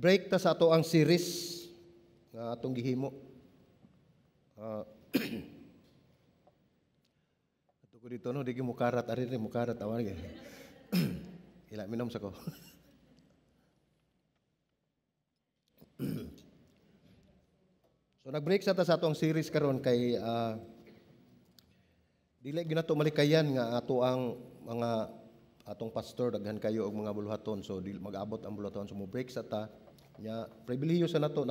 Nag-break ta sa ato ang series nga atong gihimo. Ato ko dito no, di mo karat ari mo karat awan gyud. Ila minom sa ko. So nag-break sa ta sa atong series karon kay dili gyud nato malikayan nga ato ang mga atong pastor daghan kayo og mga buluhaton, so di mag-abot ang buluhaton, so mo break sa ta nya pribilehiyo sa nato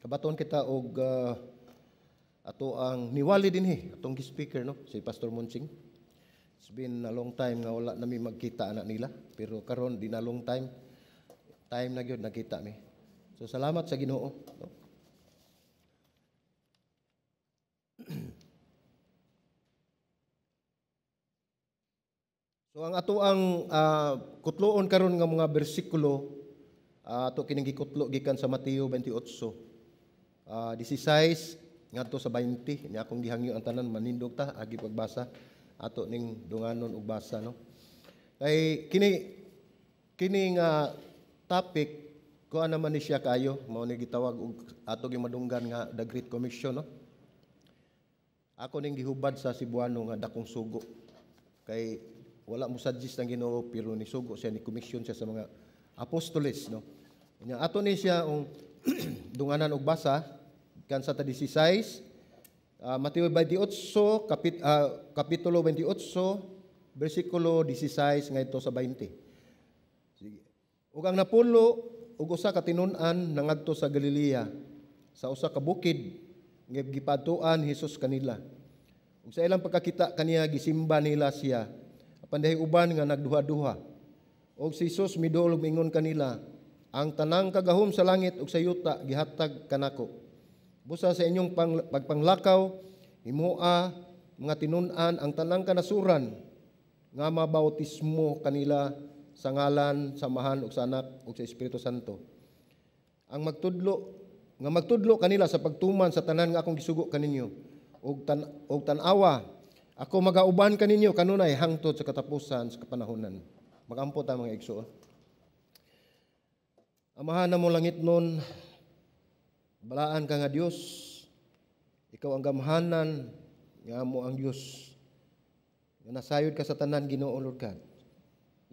kabaton kita og ato ang niwali dinhi atong speaker no, si Pastor Munching. It's been a long time nga wala nami magkita anak nila, pero karon di na long time na gyud nakita mi, so salamat sa Ginoo no? So ang ato ang kutloon karon nga mga bersikulo ato kining gikutlo gikan sa Mateo 28 16 ngadto sa 20 nya akong gihangyo ang tanan manindog ta agi pagbasa ato ning dunganon ug basa no. Kay kini nga topic ko naman ni siya kayo mao ni gitawag og ato gimadunggan nga the Great Commission no. Ako ning gihubad sa Cebuano nga dakong sugo, kay wala mo suggest ang Ginoo pero ni sugo siya, ni commission siya sa mga apostoles no. Nya ato ni siya ang dunganan og basa kan sa 16 Mateo 28 kapitulo 28 bersikulo 16 ngadto sa 20. Sige. Ug ang napulo ug usa ka tinun-an nangadto sa Galilea sa usa ka bukid nga gipadtuan Hesus kanila. Ug sa ilang pagkakita kaniya gisimba nila siya. Pandahay uban nga nagduha-duha. Og si Jesus midol mingon kanila, ang tanang kagahom sa langit ug sa yuta gihatag kanako. Busa sa inyong pagpanglakaw, himua mga tinun-an ang tanang kanasuran nga mabautismo kanila sa ngalan sa Amahan ug sa Anak ug sa Espiritu Santo. Ang magtudlo kanila sa pagtuman sa tanan nga akong gisugo kaninyo ug tan-awa ako magauban kaninyo kanunay hangtod sa katapusan sa kapanahonan. Magampo ta mga igsoon. Amahan na mo langit nun, balaan ka nga Dios, ikaw ang gamhanan nga mo ang Dios. Nga nasayod ka sa tanan Ginoo Lord God.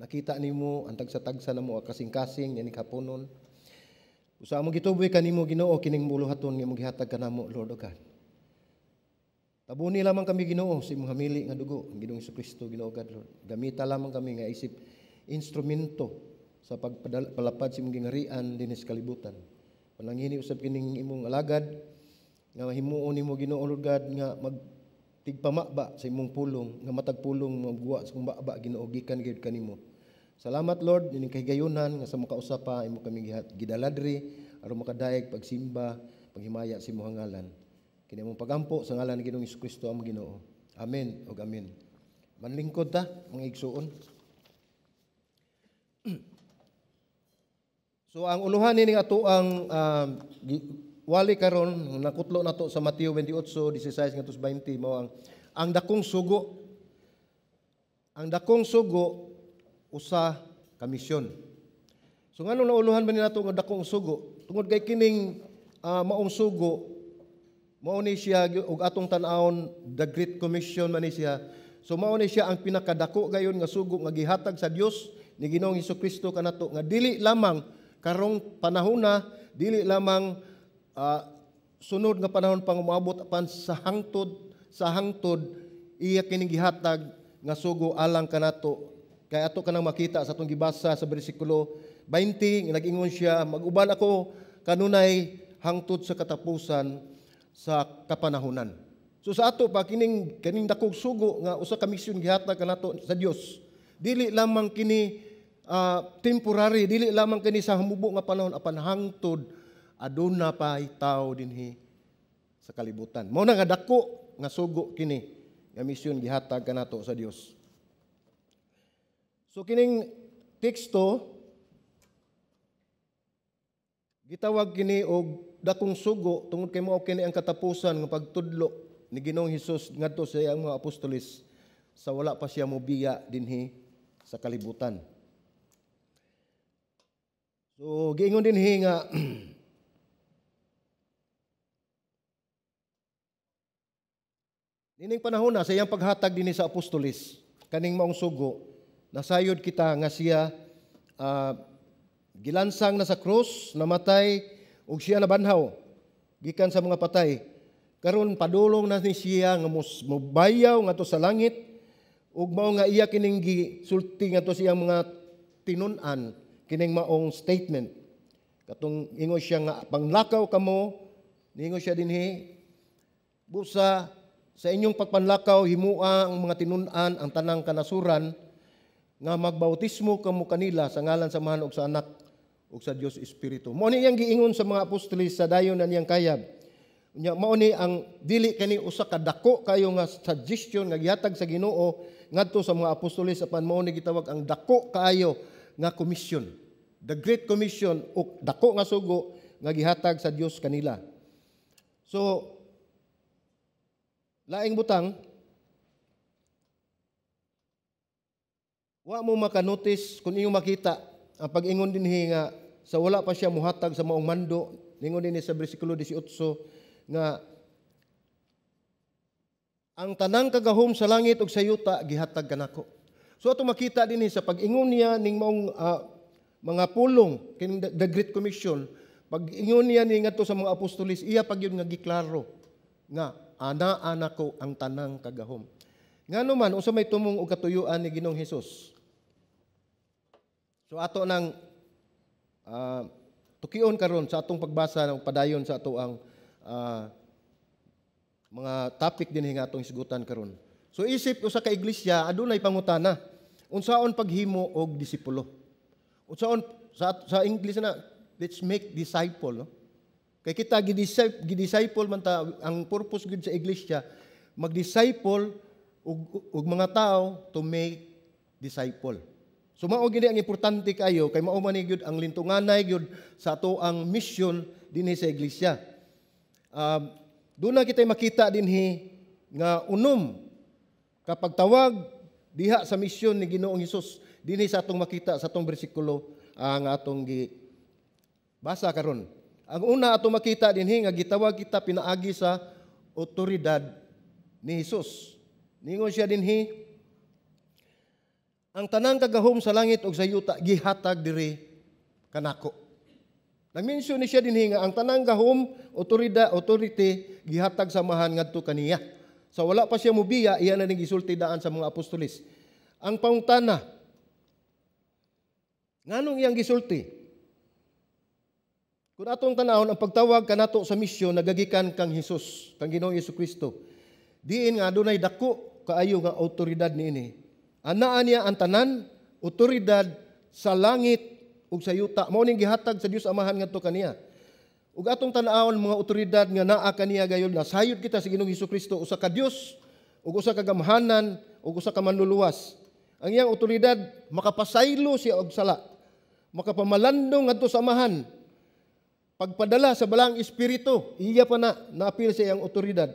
Nakita nimo ang tagsa-tagsa namo kasing-kasing ni kapunon. Usa mo gituboy kanimo Ginoo kining buluhaton nga mo gihatag kanamo Lord God. Tabuni lamang kami Ginoo sa imong hamili nga dugo, ang Ginoong Jesucristo Ginoo God Lord. Gamita lamang kami nga isip instrumento sa pagpalapad sa imong gingarian dinhi sa kalibutan. Panangini usab kining imong alagad nga himuon nimo Ginoo Lord God nga magtigpamaba sa imong pulong, nga matag pulong magbuwa sa kumbaba Ginoo gikan gyud kanimo. Salamat Lord ining kahigayunan nga sa makausap pa imo kami gidaladri aron makadayeg pagsimba, paghimaya sa imong ngalan. Kini mong pagampo sa ngalan ni Ginoong Jesucristo ang Ginoo. Amen ug amen. Manlingkod ta mga igsuon. So ang uluhan ni ato ang wali karon nakutlo nato sa Mateo 28:16 ngadto sa 20 mao ang dakong sugo. Ang dakong sugo usa ka misyon. So ngano nauluhan ba ni nato nga dakong sugo? Tungod kay kining maong sugo mao ni siya og atong tan-awon the Great Commission man ni siya. So mao ni siya ang pinakadako gayon nga sugo nga gihatag sa Dios ni Ginoong Jesucristo kanato nga dili lamang karong panahona, dili lamang sunod nga panahon pang umaabot apan sa hangtod iya kining gihatag nga sugo alang kanato. Kay ato kanang makita sa atong gibasa sa bersikulo 20 nga nag-ingon siya, mag-uban ako kanunay hangtod sa katapusan sa kapanahunan. So sa ato pa kining dakog sugo nga usa ka misyon gihatag kanato sa Dios. Dili lamang kini temporary, dili lamang kini sa humubo nga panahon apan hangtod aduna pa tawo dinhi sa kalibutan. Mao na nga dako nga sugo kini nga misyon gihatag kanato sa Dios. So kining teksto gitawag kini og dakong sugo tungod kay mao kini ang katapusan nga pagtudlo ni Ginoong Hesus ngadto sa iyang mga apostoles sa wala pa siya mobiya dinhi sa kalibutan. So giingon dinhi nga nining panahon na sa iyang paghatag dinhi sa apostolis kaning maong sugo, nasayod kita nga siya gilansang na sa krus, namatay ug siya nabanhaw gikan sa mga patay. Karon padulong na ni siya nga mobayaw ngadto sa langit ug mao nga iya kining gisulti ngadto sa iyang mga tinun-an kining maong statement. Katong ingon siya nga panglakaw kamo, ningon siya dinhi busa sa inyong pagpanlakaw himua ang mga tinun-an ang tanang kanasuran nga magbautismo kamo kanila sa ngalan sa Amahan ug sa Anak ug sa Dios Espiritu. Mao ni iyang giingon sa mga apostoles sa dayon na niyang kayab. Nya mao ni ang dili kani usa ka dako kayo nga suggestion nga gihatag sa Ginoo ngadto sa mga apostoles apan mao ni gitawag ang dako kaayo nga commission. The Great Commission ug dako nga sugo nga gihatag sa Dios kanila. So laing butang wa mo makanotice kung inyong makita ang pag-ingon dinhi nga sa wala pa siya muhatag sa maong mando, ningon dinhi sa bersikulo 18 nga ang tanang kagahom sa langit ug sa yuta gihatag kanako. So ato makita dinhi sa pag-ingon niya ning maong mga pulong kining the Great Commission, pag-ingon niya ni ngadto sa mga apostoles, iya pag yun nga giklaro nga ana ko ang tanang kagahom. Ngano man unsa may tumong og katuyuan ni Ginoong Hesus. So ato nang tukion karon sa atong pagbasa ng padayon sa ato ang mga topic din nga atong isgutan karon. So isip usa ka iglesia adunay pangutana. Unsaon paghimo og disipulo? Unsaon sa English na let's make disciple, no? Kay kita gidisciple man ta ang purpose gud sa iglesia mag-disciple og mga tao to make disciple. So mao gid ang importante kayo kay mao man gyud ang lintunganay gyud sa ato ang mission dinhi sa iglesia. Doon na kita makita dinhi nga unom kapag tawag diha sa mission ni Ginoong Hesus dinhi sa atong makita sa atong bersikulo nga atong basa karon. Ang una atong makita dinhi nga gitawag kita pinaagi sa otoridad ni Hesus. Ningon siya dinhi ang tanang kagahom sa langit ug sa yuta gihatag diri kanako. Nag-mention ni siya dinhi nga ang tanang gahom, authority gihatag sa Amahan ngadto kaniya. Sa wala pa siya mubiya, iya na ning gisulti daan sa mga apostoles. Ang pangutana, nganong iyang gisulti? Kung atong tanawon ang pagtawag kanato sa misyon nagagikan kang Hesus, kang Ginoong Jesucristo. Diin nga adunay dako kaayo nga awtoridad niini. Anaa niya ang tanan, awtoridad sa langit ug sa yuta. Mao ning gihatag sa Dios Amahan ngadto kaniya. Ug atong tan-awon mga awtoridad nga naa kaniya gayud na sayod kita sa Ginoong Jesucristo usa ka Dios ug usa ka gamhanan ug usa ka manluluwas. Ang iyang awtoridad makapasaylo siya og sala. Makapamalandong ngadto sa Amahan. Pagpadala sa balang espiritu, iya pa na naapil sa iyang awtoridad.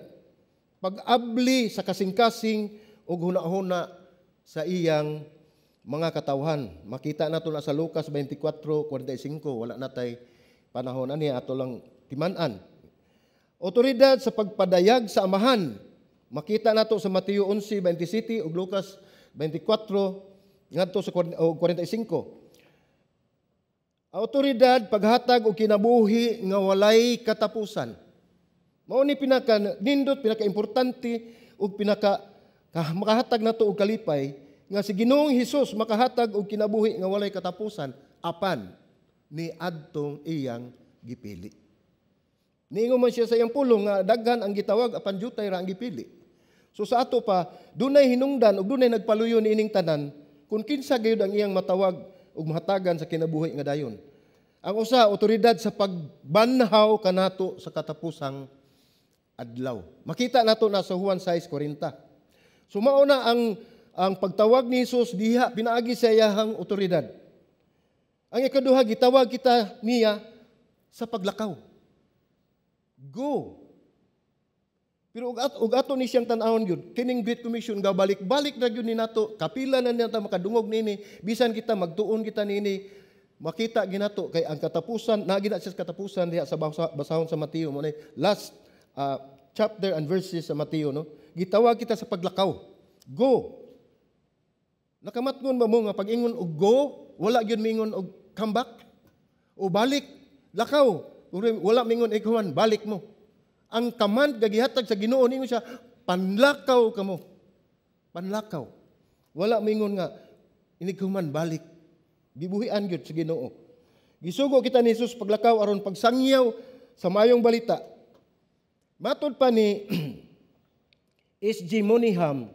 Pag-abli sa kasing-kasing ug hunahuna sa iyang mga katawhan. Makita nato na sa Lucas 24:45, wala natay panahon ani ato lang timan-an. Otoridad sa pagpadayag sa Amahan. Makita nato sa Mateo 11:27 ug Lucas 24 ngadto sa 45. Otoridad paghatag og kinabuhi nga walay katapusan. Mao ni pinaka nindot, pinaka importante ug pinaka makahatag nato og kalipay nga si Ginoong Hesus makahatag og kinabuhi nga walay katapusan apan ni adtong iyang gipili. Niingon man siya sa iyang pulong nga daghan ang gitawag apan jutay ra ang gipili. So sa ato pa dunay hinungdan ug dunay nagpaluyo niining tanan kung kinsa gayud ang iyang matawag ug mahatagan sa kinabuhi nga dayon. Ang usa otoridad sa pagbanhaw kanato sa katapusang adlaw. Makita nato na sa Juan 6:40. So mao na ang pagtawag ni Hesus diha pinaagi sa iyang otoridad. Ang ikaduha gitawag kita niya sa paglakaw. Go. Pero ug ato ni siyang tan-awon gyud kining Great Commission ga balik-balik ra gyud ni nato kapila na nata makadungog nini bisan kita magtuon kita nini makita ginato kay ang katapusan, nagina siya sa katapusan diha sa basahon sa Mateo mo last chapter and verses sa Mateo, no? Gitawag kita sa paglakaw. Go. Nakamatngon ba mo nga pag ingon og go, wala gyud mingon og come back o balik, lakaw. Wala mingon ikawan, balik mo. Ang command gagihatag sa Ginoo ninyo siya, panlakaw kamo. Panlakaw. Wala mingon nga inighuman balik. Gibuhian gyud sa Ginoo. Gisugo kita ni Jesus paglakaw aron pagsangyaw sa mayong balita. Matod pa ni S.G. Moniham,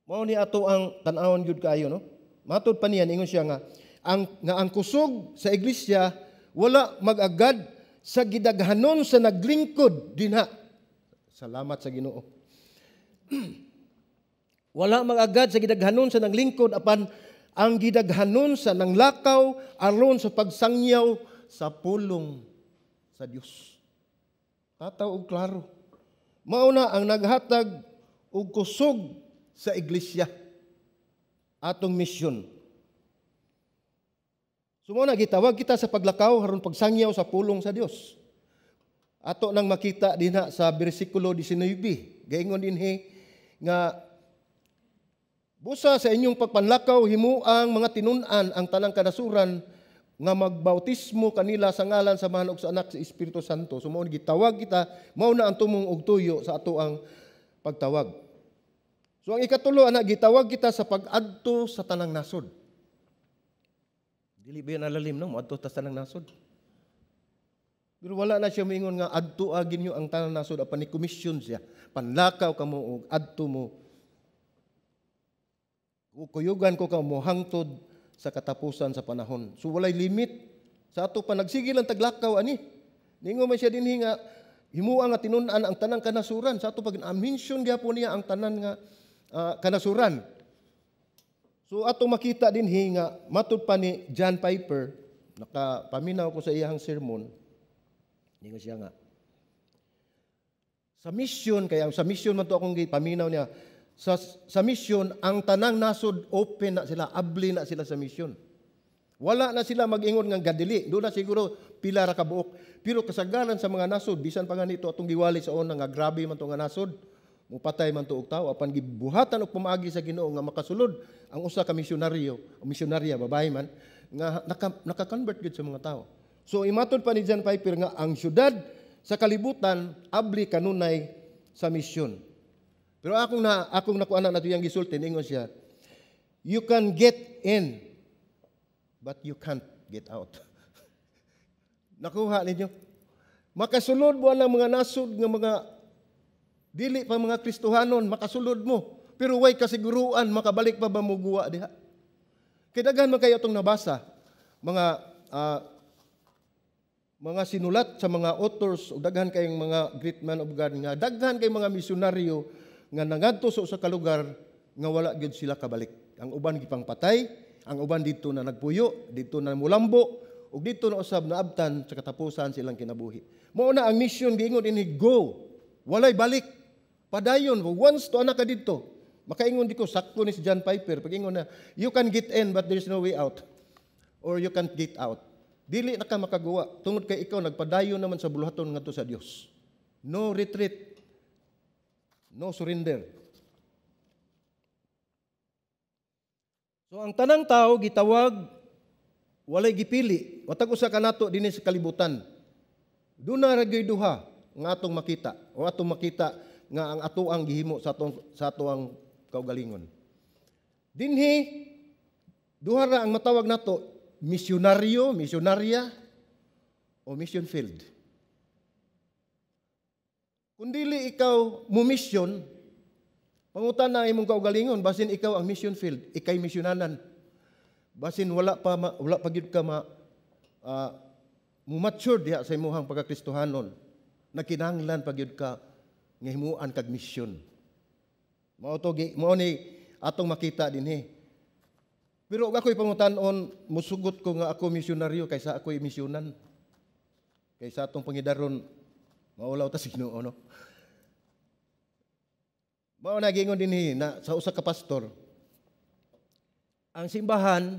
mao ni ato ang tan-awon gyud kaayo, no? Matod pa niya ingon siya nga ang kusog sa iglesia wala mag-agad sa gidaghanon sa naglingkod dinha. Salamat sa Ginoo. Wala mag-agad sa gidaghanon sa naglingkod apan ang gidaghanon sa nanglakaw aron sa pagsangyaw sa pulong sa Dios. Tataw og klaro. Mao na ang naghatag og kusog sa iglesia atong misyon. Sumuna gitawag kita sa paglakaw aron pagsangyaw sa pulong sa Dios. Ato nang makita dinha sa bersikulo 19, gaingon dinhi nga busa sa inyong pagpanlakaw himuang mga tinun-an ang tanang kanasuran nga magbautismo kanila sa ngalan sa Amahan ug sa Anak sa Espiritu Santo. So mao gitawag kita, mao na ang tumong og tuyo sa ato ang pagtawag. So ang ikatulo ana gitawag kita sa pag-adto sa tanang nasod. Dili ba nalalim no, moadto ta sa tanang nasod. Pero wala na siya moingon nga adto agin niyo ang tanang nasod apan ni komisyon siya. Panlakaw kamo og adto mo. Kuyugan ko ka mo hangtod sa katapusan sa panahon. So walay limit sa ato pa nagsigil ang taglakaw ani. Ningo man siya dinhi nga himuang nga tinun-an ang tanang kanasuran sa ato pag mention gyapon niya ang tanan nga kanasuran. So ato makita dinhi nga matud pa ni John Piper, nakapaminaw ko sa iyang sermon. Ningo siya nga sa mission, kaya sa mission man to akong gipaminaw niya. Sa mission, ang tanang nasod open na sila, abli na sila sa mission. Wala na sila mag-ingon ng gadili. Doon na siguro pila ra ka buok. Pero kasagaran sa mga nasod, bisan pa nga nito atong giwali sa una nga grabe man to nga nasod, mupatay man to og tawo apan gibuhatan og pamaagi sa Ginoo nga makasulod ang usa ka misyonaryo o misyonarya babae man nga naka-convert gid sa mga tawo. So imatod pa ni John Piper nga ang syudad sa kalibutan abli kanunay sa misyon. Pero akong nakuanan nato yang gisulti ingon siya, you can get in but you can't get out. Nakuha ninyo? Makasulod mo ang mga nasod nga mga dili pa mga Kristohanon, makasulod mo. Pero way kasiguruan makabalik pa ba mo guwa diha? Kay daghan man kayo itong nabasa mga sinulat sa mga authors o daghan kayong mga great man of God nga daghan kay mga misyonaryo nga nangadto sa usa ka lugar nga wala gyud sila kabalik. Ang uban gipang patay, ang uban dito na nagpuyo, dito na mulambo, ug dito na usab naabtan sa katapusan silang kinabuhi. Mao na ang mission giingon ini go. Walay balik. Padayon once to ana ka didto. Makaingon diko sakto ni si John Piper pag-ingon na you can get in but there's no way out. Or you can't get out. Dili na ka makaguwa tungod kay ikaw nagpadayon naman sa buluhaton ngadto sa Dios. No retreat. No surrender. So ang tanang tao gitawag walay gipili. Watag usa kanato dinhi sa kalibutan. Duna ra gyud duha nga atong makita o atong makita nga ang ato ang gihimo sa ato ang kaugalingon. Dinhi duha ra ang matawag nato misyonaryo, misyonarya o mission field. Kung dili ikaw mumisyon, pangutan na imong kaugalingon, basin ikaw ang mission field, ikay misyonanan. Basin wala pa gyud ka mature diha sa imong pagkakristohanon. Nakinahanglan pa gyud ka nga himuan kag misyon. Mao ni atong makita dinhi. Pero ako'y pangutan-on, musugot ko nga ako misyonaryo kaysa ako'y misyonan. Kaysa atong pangidaron maulaw ta sa Ginoo, no? Mao na gingon dinhi na sa usa ka pastor, ang simbahan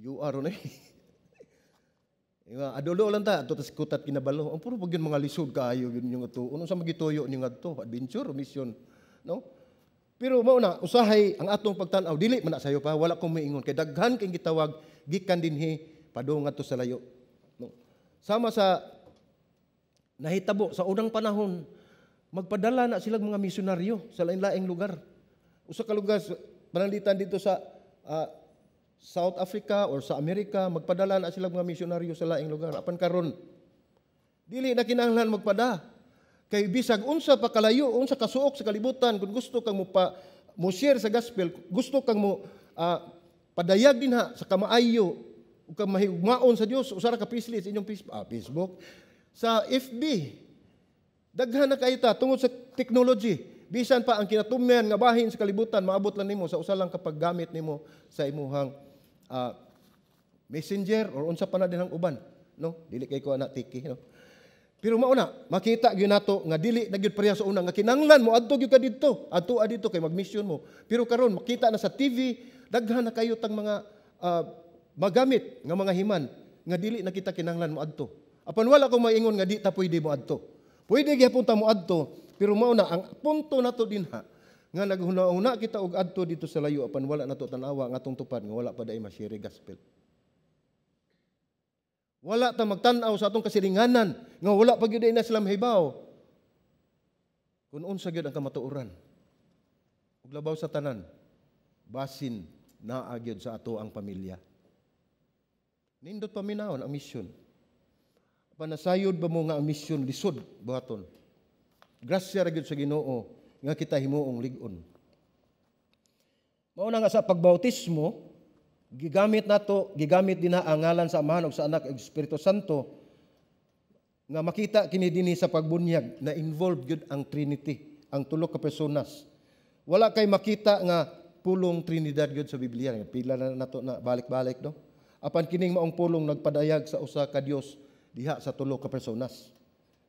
You are na. Adolo lang ta ato tas kutat kinabalo. Ang puro pag yun mga lisod kaayo yun yung ato. Unong sa magituyo niyo ngadto, adventure o mission, no? Pero mao na usahay ang atong pagtan-aw dili man na sayo pa wala kong maingon kay daghan kay gitawag gikan dinhi padung ngadto sa layo, no? Sama sa nahitabo sa unang panahon magpadala na sila mga misyonaryo sa lain-laing lugar. Usa ka lugar pananglitan dito sa South Africa or sa Amerika, magpadala na sila mga misyonaryo sa laing lugar. Apan karon dili na kinahanglan magpada. Kay bisag unsa pa kalayo, unsa kasuok sa kalibutan, kung gusto kang mo share sa gospel, gusto kang mo padayag din ha sa kamaayo, ug kang mahigmaon sa Dios, usara ka pisli sa inyong Facebook, sa FB. Daghan na kayo ta tungod sa technology. Bisan pa ang kinatumyan nga bahin sa kalibutan, maabot lang nimo sa usa lang kapag gamit nimo sa imuhang messenger or unsa pa na din ang uban, no? Dili kay ko ana tiki, no? Pero mao na makita gyud nato nga dili na gyud pareha sa una nga kinahanglan mo adto gyud ka didto, adto dito kay magmission mo. Pero karon makita na sa TV daghan na kayo tang mga magamit nga mga himan nga dili na kita kinahanglan mo adto. Apan wala ko maingon nga di ta pwede mo adto. Pwede gyapon ta mo adto, pero mao na ang punto nato dinha nga naghuna-una kita og adto dito sa layo apan wala nato tan-awa nga atong tupad nga wala pa day ma-share gospel. Wala ta magtan-aw sa atong kasilinganan nga wala pa gyud na sila mahibaw. Kun unsa gyud ang kamatuoran. Ug labaw sa tanan, basin naa gyud sa ato ang pamilya. Nindot paminawon ang misyon. Panasayod ba mo nga ang misyon lisod buhaton. Grasya ra gyud sa Ginoo nga kita himuong lig-on. Mao na nga sa pagbautismo, gigamit din na ang ngalan sa Amahan ug sa Anak ug Espiritu Santo nga makita kini dinhi sa pagbunyag na involved gyud ang Trinity, ang tulo ka personas. Wala kay makita nga pulong Trinidad gyud sa Biblia. Pila na nato na balik-balik, no? Apan kining maong pulong nagpadayag sa usa ka Dios diha sa tulo ka personas.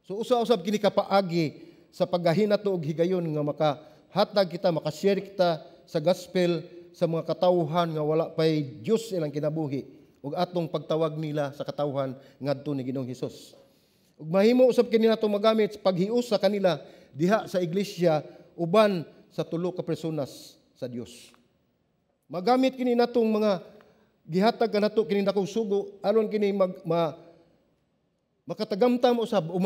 So usa-usab kini kapaagi sa paghahinato og higayon nga makahatag kita, makashare kita sa gospel sa mga katawhan nga wala pay Dios ilang kinabuhi ug atong pagtawag nila sa katawhan ngadto ni Ginoong Hesus. Ug mahimo usab kini nato magamit sa paghius sa kanila diha sa iglesia uban sa tulo ka personas sa Dios. Magamit kini natong mga gihatag kanato kini dakong sugo aron kini makatagamtam usab o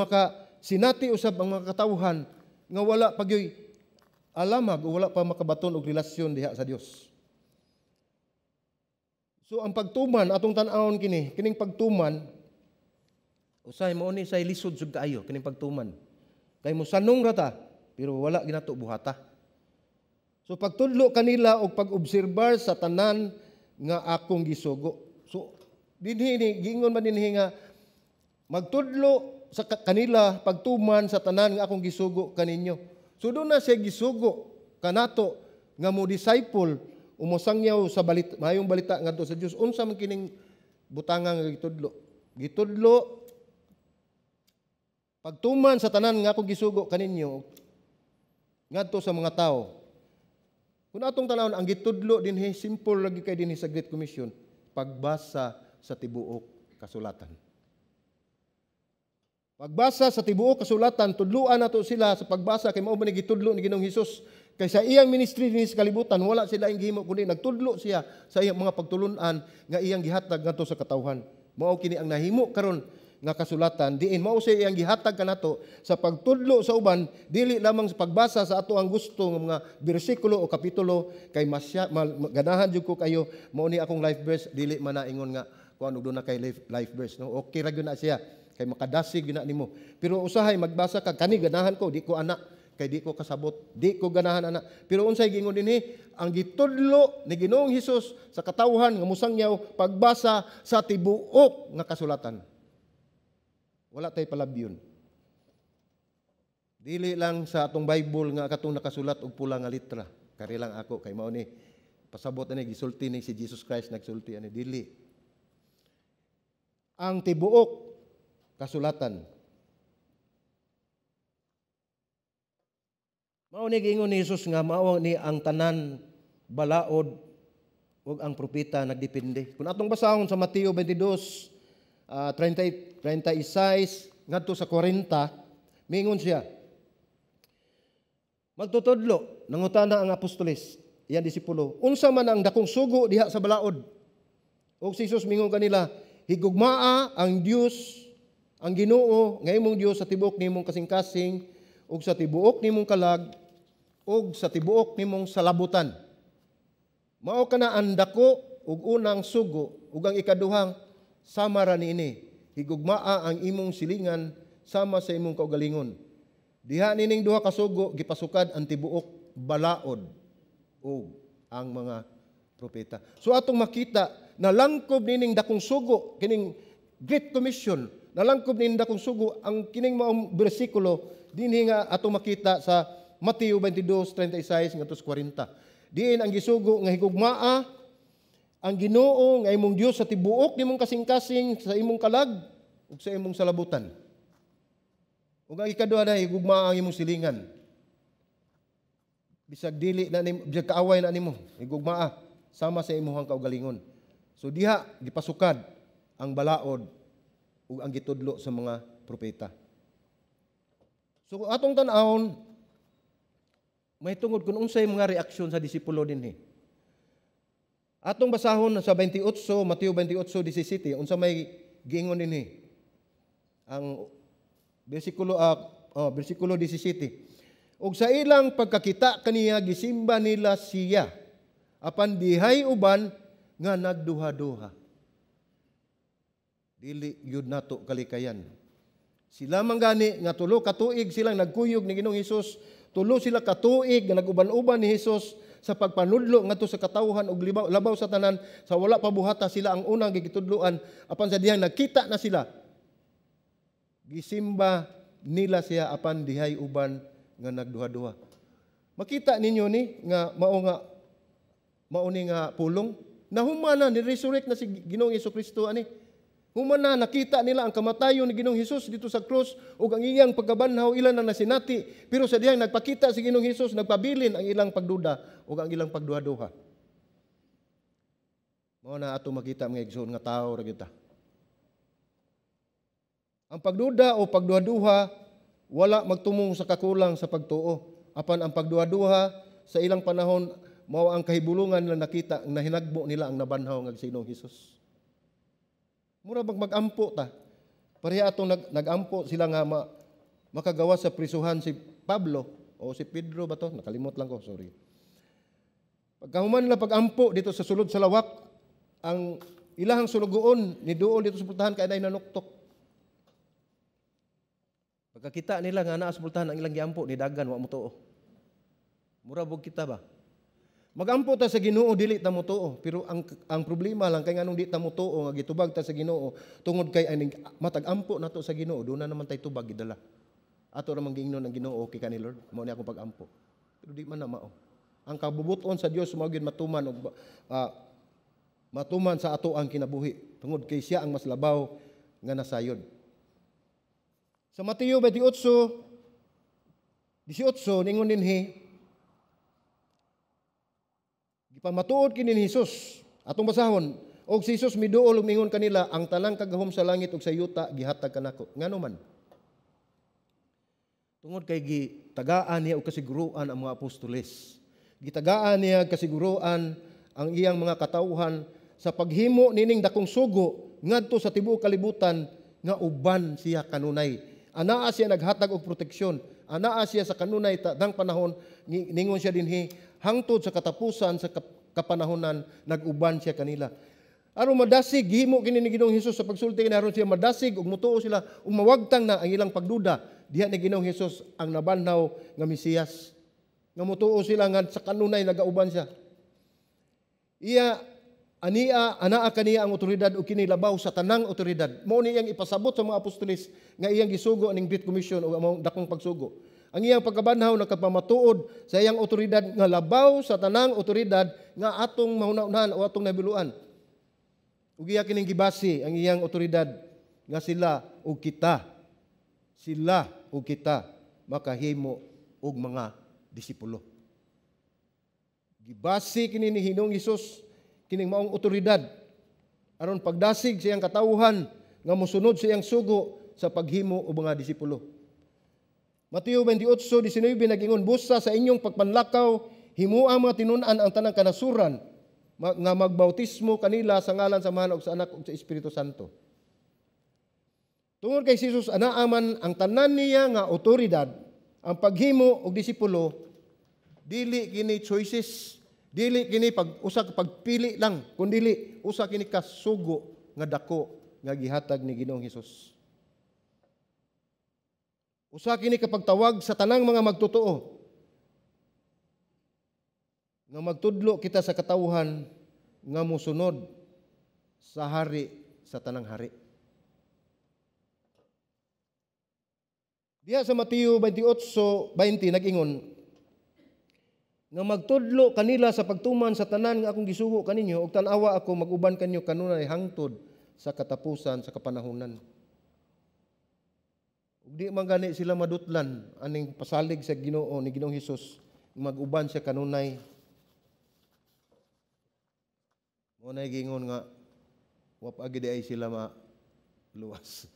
sinati usab ang mga katawhan nga wala pagyoy alamag o wala pa makabaton og relasyon diha sa Dios. So ang pagtuman atong tan-awon kining pagtuman usay mo ni say lisod sud kaayo kining pagtuman. Kay mo sanong ra ta pero wala ginato buhata. So pagtudlo kanila og pag-obserbar sa tanan nga akong gisugo. So dinhi ni giingon man dinhi nga magtudlo sa kanila pagtuman sa tanan nga akong gisugo kaninyo. So doon na siya gisugo kanato nga mo disciple umusangyaw sa mayong balita ngadto sa Dios. Unsa man kining butangan nga gitudlo? Gitudlo pagtuman sa tanan nga akong gisugo kaninyo ngadto sa mga tao. Kung atong tanawon ang gitudlo dinhi simple lagi kay dinhi sa Great Commission, pagbasa sa tibuok kasulatan. Pagbasa sa tibuok kasulatan, tudluan nato sila sa pagbasa kay mao man gitudlo ni Ginoong Hesus. Kay sa iyang ministry dinhi sa kalibutan wala sila ing gihimo kundi nagtudlo siya sa iyang mga pagtulun-an nga iyang gihatag ngadto sa katawhan. Mao kini ang nahimo karon nga kasulatan diin mao sa iyang gihatag kanato sa pagtudlo sa uban dili lamang sa pagbasa sa ato ang gusto nga mga bersikulo o kapitulo kay ganahan jud ko kayo mao ni akong life verse dili man na ingon nga kuan og na kay life verse, no? Okay ra gyud na siya kay makadasig gyud na nimo. Pero usahay magbasa ka kani ganahan ko di ko anak kay di ko kasabot, di ko ganahan anak. Pero unsay giingon dinhi ang gitudlo ni Ginoong Hesus sa katawhan nga musangyaw pagbasa sa tibuok nga kasulatan. Wala tay palabyon. Dili lang sa atong Bible nga katong nakasulat og pula nga litra. Kari lang ako kay mao ni pasabot ani gisulti ni si Jesus Christ nagsulti ani dili. Ang tibuok kasulatan. Mao ni giingon ni Jesus nga mao ni ang tanan balaod ug ang propeta nagdepende. Kung atong basahon sa Mateo 22, 36 ngadto sa 40, mingon siya, magtutudlo, nangutana ang apostoles, iyang disipulo, unsa man ang dakong sugo diha sa balaod? O si Jesus mingon kanila, higugmaa ang Dios, ang Ginoo nga imong Dios sa tibuok nimong kasing-kasing, ug sa tibuok nimong kalag, ug sa tibuok nimong salabutan. Mao kana ang dako ug unang sugo, ug ang ikaduhang sama ra niini, higugmaa ang imong silingan sama sa imong kaugalingon. Diha nining duha ka sugo gipasukad ang tibuok balaod ug ang mga propeta. So atong makita na langkob nining dakong sugo, kining Great Commission, nalangkob nining dakong sugo ang kining maong bersikulo dinhi nga atong makita sa Mateo 22:36 ngadto sa 40. Diin ang gisugo nga higugmaa ang Ginoo nga imong Dios sa tibuok nimong kasing-kasing, sa imong kalag ug sa imong salabutan. Ug ang ikaduha na higugmaa ang imong silingan. Bisag dili na nimo, bisag kaaway na nimo, higugmaa sama sa imong kaugalingon. So diha gipasukad ang balaod ug ang gitudlo sa mga propeta. So atong tan-awon, may tungod kung unsay mga reaksyon sa disipulo dinhi. Atong basahon sa 28, Mateo 28:17, unsa may giingon dinhi. Ang bersikulo 17. Ug sa ilang pagkakita kaniya gisimba nila siya, apan dihay uban nga nagduha-duha. Dili yun nato kalikayan. Sila man gani nga tulo ka tuig silang nagkuyog ni Ginoong Hesus, tulo sila ka tuig nga nag-uban-uban ni Hesus sa pagpanudlo ngadto sa katawhan ug labaw sa tanan, sa wala pa buhata sila ang unang gigitudloan, apan sa dihang nagkita na sila, gisimba nila siya apan dihay uban nga nagduha-duha. Makita ninyo ni nga mao ni nga pulong nahumana ni resurrect na si Ginoong Hesukristo ani. Humana nakita nila ang kamatayon ni Ginoong Hesus dito sa krus ug ang iyang pagkabanhaw ilan ang nasinati, pero sa dihang nagpakita si Ginoong Hesus nagpabilin ang ilang pagduda ug ang ilang pagduha-duha. Mao na ato makita mga igsoon nga tawo ra gyud ta. Ang pagduda o pagduha-duha wala magtumong sa kakulang sa pagtuo, apan ang pagduha-duha sa ilang panahon mao ang kahibulungan nila nakita na hinagbo nila ang nabanhaw nga si Ginoong Hesus. Mura mag-ampo ta. Pareha atong nag-ampo sila nga makagawa sa prisuhan si Pablo o si Pedro ba to? Nakalimot lang ko, sorry. Pagkahuman nila pag-ampo dito sa sulod sa lawak, ang ilahang sulugoon ni duol dito sa pultahan kay nay nanuktok. Pagkakita nila nga naa sa pultahan ang ilang giampo ni dagan wa mo tuo. Mura bug kita ba? Magampo ta sa Ginoo dili ta mo tuo, pero ang problema lang kay nganong di ta mo tuo nga gitubag ta sa Ginoo tungod kay aning matag-ampo nato sa Ginoo, do na naman tay tubag gidala. Ato ra man giingnon ang Ginoo okay ka ni Lord, mao ni akong pag-ampo. Pero di man na mao. Ang kabubuton sa Dios mao gyud matuman og matuman sa ato ang kinabuhi tungod kay siya ang mas labaw nga nasayod. Sa Mateo 28:18 ningon dinhi, pamatuod kini ni Hesus. Atong basahon, og si Hesus miduol ug mingon kanila, ang tanang kagahom sa langit ug sa yuta gihatag kanako. Ngano man? Tungod kay gitagaan niya og kasiguruan ang mga apostoles. Gitagaan niya kasiguruan ang iyang mga katawhan sa paghimo nining dakong sugo ngadto sa tibuok kalibutan nga uban siya kanunay. Anaa siya naghatag og proteksyon. Anaa siya sa kanunay tadang panahon, ningon siya dinhi hangtod sa katapusan sa kapanahonan nag-uban siya kanila. Aron madasig gihimo kini ni Ginoong Hesus sa pagsulti kini aron siya madasig ug mutuo sila ug mawagtang na ang ilang pagduda diha ni Ginoong Hesus ang nabanhaw nga Mesiyas. Nga mutuo sila nga sa kanunay nagauban siya. Anaa kaniya ang otoridad ug kini labaw sa tanang otoridad. Mao ni iyang ipasabot sa mga apostoles nga iyang gisugo aning Great Commission o among dakong pagsugo. Ang iyang pagkabanhaw nakapamatuod sa iyang otoridad nga labaw sa tanang otoridad nga atong mahuna-unahan o atong nabiluan. Ug iya kining gibasi ang iyang otoridad nga sila ug kita makahimo og mga disipulo. Gibasi kini ni Ginoong Hesus kining maong otoridad aron pagdasig sa iyang katawhan nga mosunod sa iyang sugo sa paghimo og mga disipulo. Mateo 28:19 nagingon, busa sa inyong pagpanlakaw himuang mga tinun-an ang tanang kanasuran nga magbautismo kanila sa ngalan sa Ama ug sa Anak ug sa Espiritu Santo. Tungod kay Jesus anaaman ang tanan niya nga otoridad, ang paghimo og disipulo dili kini choices, dili kini usa ka pagpili lang, kundi usa kini kasugo nga dako nga gihatag ni Ginoong Hesus. Usa kini kapagtawag sa tanang mga magtotoo nga magtudlo kita sa katawhan nga mosunod sa hari sa tanang hari. Diha sa Mateo 28:20 nag-ingon nga magtudlo kanila sa pagtuman sa tanan nga akong gisugo kaninyo ug tan-awa ako mag-uban kanyo kanunay hangtod sa katapusan sa kapanahunan. Ug di man gani sila madutlan aning pasalig sa Ginoo ni Ginoong Hesus mag-uban siya kanunay. Mo na gingon nga wa pa gid ay sila maluwas.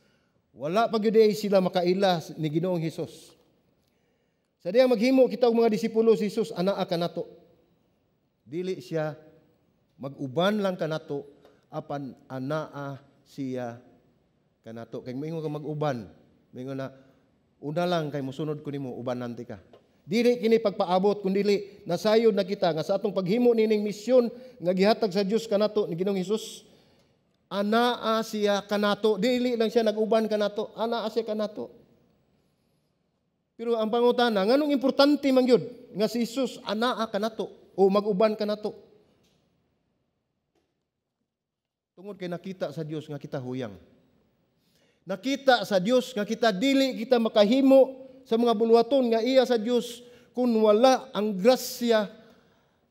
Wala pa gid ay sila makaila ni Ginoong Hesus. Sa diyang maghimo kita og mga disipulo si Hesus anaa kanato. Dili siya mag-uban lang kanato apan anaa siya kanato. Kay moingon ka mag-uban, moingon na una lang kay mosunod ko nimo uban nanti ka. Dili kini pagpaabot kundi nasayod na kita nga sa atong paghimo nining misyon nga gihatag sa Dios kanato ni Ginoong Hesus. Anaa siya kanato, dili lang siya nag-uban kanato, anaa siya kanato. Pero ang pangutana, nganong importante man gyud nga si Hesus anaa kanato o mag-uban kanato? Tungod kay nakita sa Dios nga kita huyang. Nakita sa Dios nga kita dili kita makahimo sa mga buluhaton nga iya sa Dios kung wala ang grasya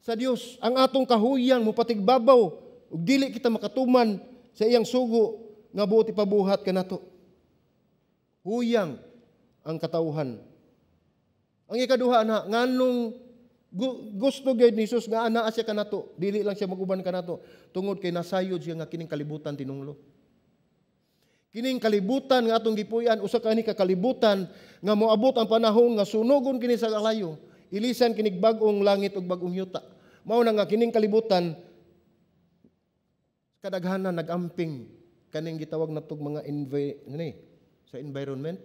sa Dios. Ang atong kahuyang mupatigbabaw ug dili kita makatuman sa iyang sugo nga buot ipabuhat kanato. Huyang ang katawhan. Ang ikaduha na nganong gusto gyud ni Jesus nga anaa siya kanato, dili lang siya mag-uban kanato tungod kay nasayod siya nga kining kalibutan tinunglo. Kining kalibutan nga atong gipuy-an usa ka ni kakalibutan nga moabot ang panahon nga sunugon kini sa kalayo, ilisan kining bag-ong langit ug bag-ong yuta. Mao na nga kining kalibutan kadaghanan nagamping kaning gitawag natog mga sa environment.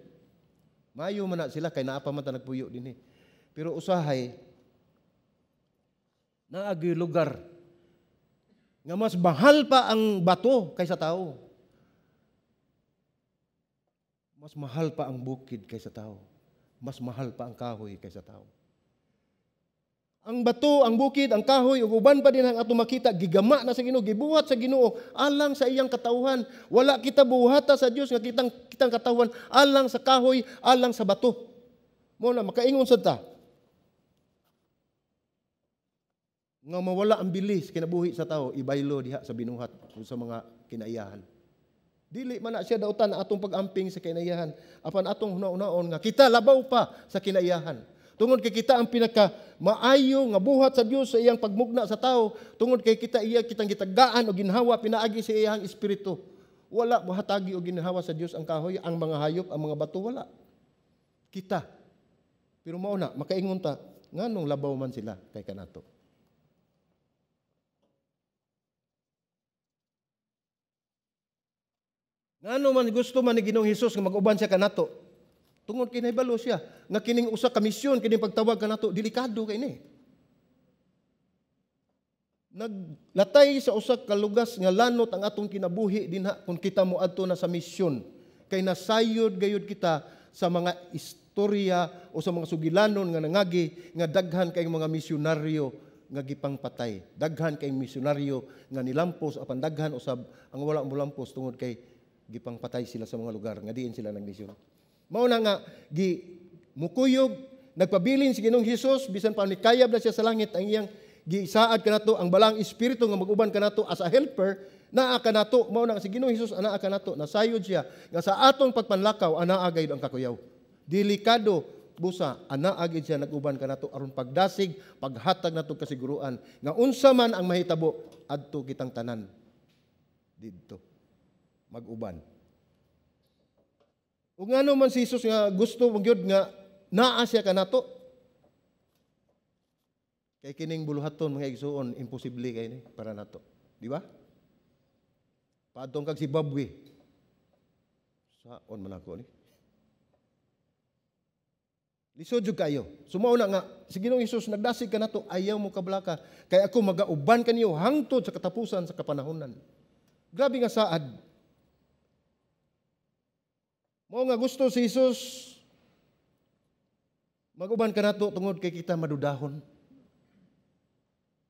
Maayo man na sila kay naa pa man ta nagpuyo dinhi. Pero usahay naagi lugar nga mas mahal pa ang bato kaysa tao. Mas mahal pa ang bukid kaysa tao. Mas mahal pa ang kahoy kaysa tao. Ang bato, ang bukid, ang kahoy, ug uban pa din ang ato makita, gigama na sa Ginoo, gibuhat sa Ginoo, alang sa iyang katawhan. Wala kita buhata sa Dios nga kitang katawhan, alang sa kahoy, alang sa bato. Mo na makaingon sad ta. Nga mawala ang bilis kinabuhi sa tao, ibaylo diha sa binuhat o sa mga kinaiyahan. Dili man na siya dautan atong pag-amping sa kinaiyahan, apan atong hunaon nga kita labaw pa sa kinaiyahan. Tungod kay kita ang pinaka maayo nga buhat sa Dios sa iyang pagmugna sa tao, tungod kay kitang gitagaan o ginhawa pinaagi sa iyang espiritu. Wala buhatagi o ginhawa sa Dios ang kahoy, ang mga hayop, ang mga bato wala. Kita. Pero mao na makaingon ta nganong labaw man sila kay kanato. Ngano man gusto man ni Ginoong Hesus nga mag-uban siya kanato. Tungod kay nahibalo siya nga kining usa ka misyon kining pagtawag kanato delikado kay ni. Naglatay sa usa ka lugas nga lanot ang atong kinabuhi dinha kung kita moadto na sa misyon. Kay nasayod gayud kita sa mga istorya o sa mga sugilanon nga nangagi nga daghan kay mga misyonaryo nga gipangpatay. Daghan kay misyonaryo nga nilampos apan daghan usab ang wala molampos tungod kay gipangpatay sila sa mga lugar nga diin sila nagmisyon. Mao na nga mukuyog nagpabilin si Ginoong Hesus bisan pa ni kayab na siya sa langit ang iyang gisaad kanato ang balang espiritu nga mag-uban kanato as a helper naa kanato. Mao na si Ginoong Hesus anaa kanato nasayod siya nga sa atong pagpanlakaw anaa gayud ang kakuyaw. Delikado busa anaa gid siya nag-uban kanato aron pagdasig, paghatag nato kasiguruan nga unsa man ang mahitabo adto kitang tanan didto mag-uban. Ug ngano man si Jesus nga gusto magyud nga naa siya kanato. Kay kining buluhaton mga igsuon imposible kay ni para nato, di ba? Paadtong kag Zimbabwe. Saon man ako ni. Lisod jud kayo. Sumao na nga si Ginoong Hesus nagdasig kanato ayaw mo kablaka kay ako magauban kaniyo hangtod sa katapusan sa kapanahonan. Grabe nga saad. Mao nga gusto si Hesus mag-uban kanato tungod kay kita madudahon.